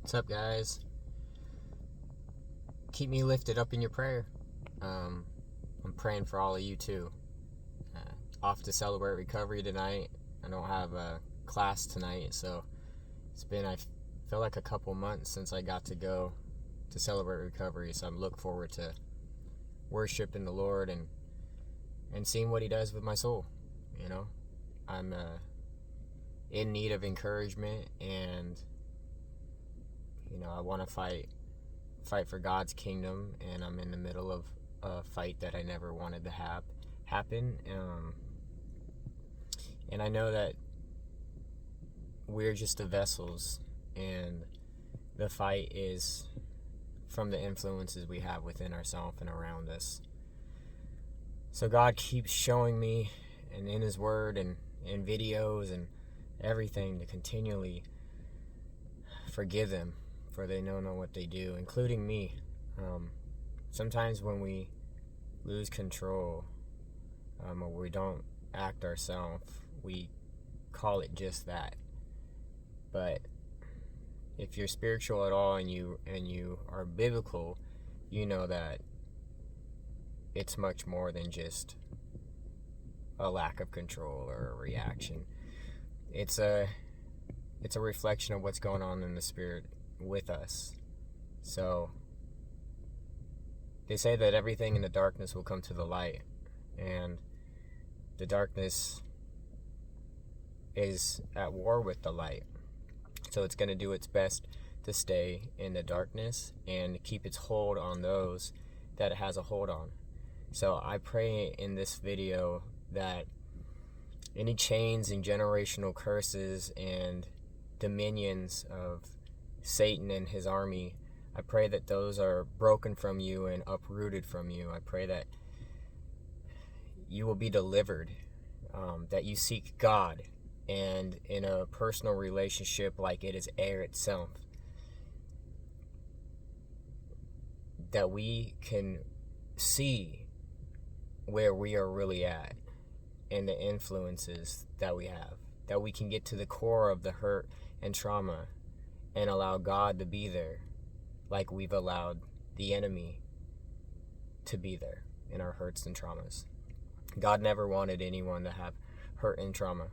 What's up, guys? Keep me lifted up in your prayer. I'm praying for all of you too. Off to celebrate recovery tonight. I don't have a class tonight, so it's been, I feel like, a couple months since I got to go to celebrate recovery. So I'm looking forward to worshiping the Lord and seeing what He does with my soul. You know, I'm in need of encouragement, and I want to fight for God's kingdom, and I'm in the middle of a fight that I never wanted to have happen. And I know that we're just the vessels, and the fight is from the influences we have within ourselves and around us. So God keeps showing me, and in His Word and in videos and everything, to continually forgive them, for they know not what they do, including me. Sometimes when we lose control, or we don't act ourselves, we call it just that. But if you're spiritual at all and you are biblical, you know that it's much more than just a lack of control or a reaction. It's a reflection of what's going on in the spirit with us. So they say that everything in the darkness will come to the light, and the darkness is at war with the light. So it's going to do its best to stay in the darkness and keep its hold on those that it has a hold on. So I pray in this video that any chains and generational curses and dominions of Satan and his army, I pray that those are broken from you and uprooted from you. I pray that you will be delivered, that you seek God, and in a personal relationship like it is air itself, that we can see where we are really at and the influences that we have, that we can get to the core of the hurt and trauma and allow God to be there, like we've allowed the enemy to be there in our hurts and traumas. God never wanted anyone to have hurt and trauma.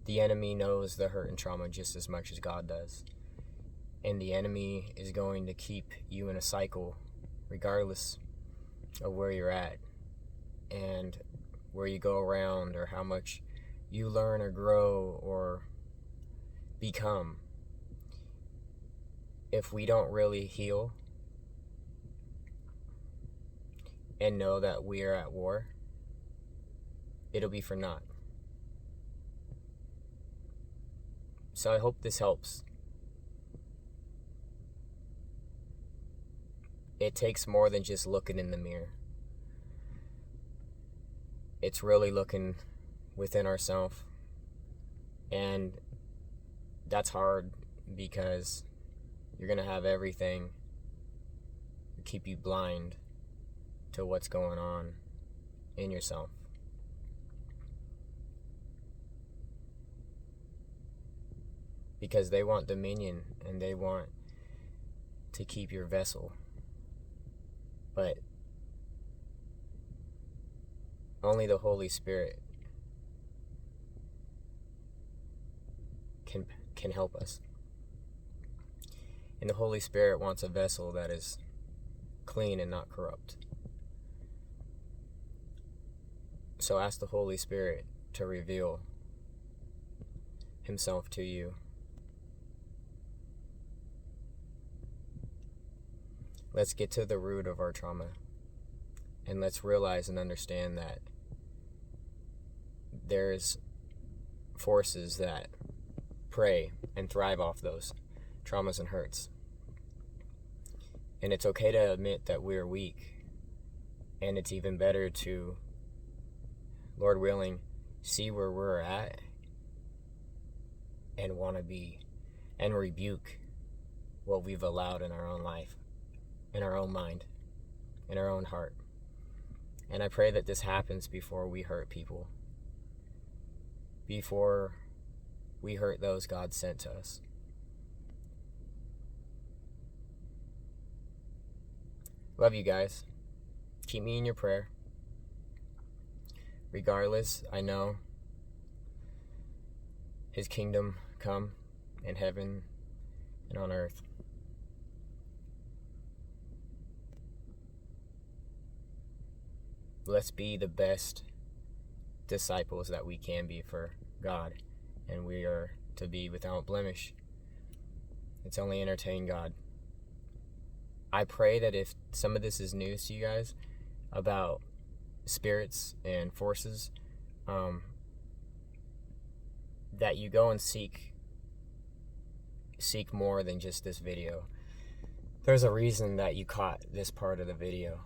The enemy knows the hurt and trauma just as much as God does. And the enemy is going to keep you in a cycle regardless of where you're at and where you go around, or how much you learn or grow or become. If we don't really heal and know that we are at war, it'll be for naught. So I hope this helps. It takes more than just looking in the mirror. It's really looking within ourselves. And that's hard because you're going to have everything keep you blind to what's going on in yourself. Because they want dominion and they want to keep your vessel. But only the Holy Spirit can help us. And the Holy Spirit wants a vessel that is clean and not corrupt. So ask the Holy Spirit to reveal Himself to you. Let's get to the root of our trauma, and let's realize and understand that there's forces that prey and thrive off those traumas and hurts. And it's okay to admit that we're weak, and it's even better to, Lord willing, see where we're at and want to be, and rebuke what we've allowed in our own life, in our own mind, in our own heart. And I pray that this happens before we hurt people, before we hurt those God sent to us. Love you guys. Keep me in your prayer. Regardless, I know His kingdom come in heaven and on earth. Let's be the best disciples that we can be for God, and we are to be without blemish. It's only entertain God. I pray that if some of this is news to you guys about spirits and forces, that you go and seek more than just this video. There's a reason that you caught this part of the video,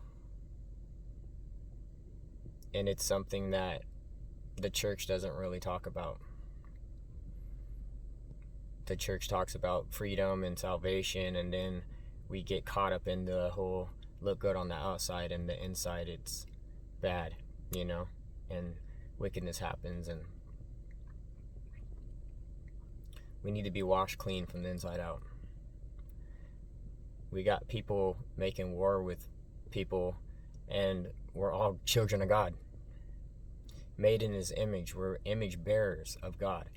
and it's something that the church doesn't really talk about. The church talks about freedom and salvation, and then we get caught up in the whole look good on the outside, and the inside it's bad, and wickedness happens, and we need to be washed clean from the inside out. We got people making war with people, and we're all children of God, made in His image. We're image bearers of God.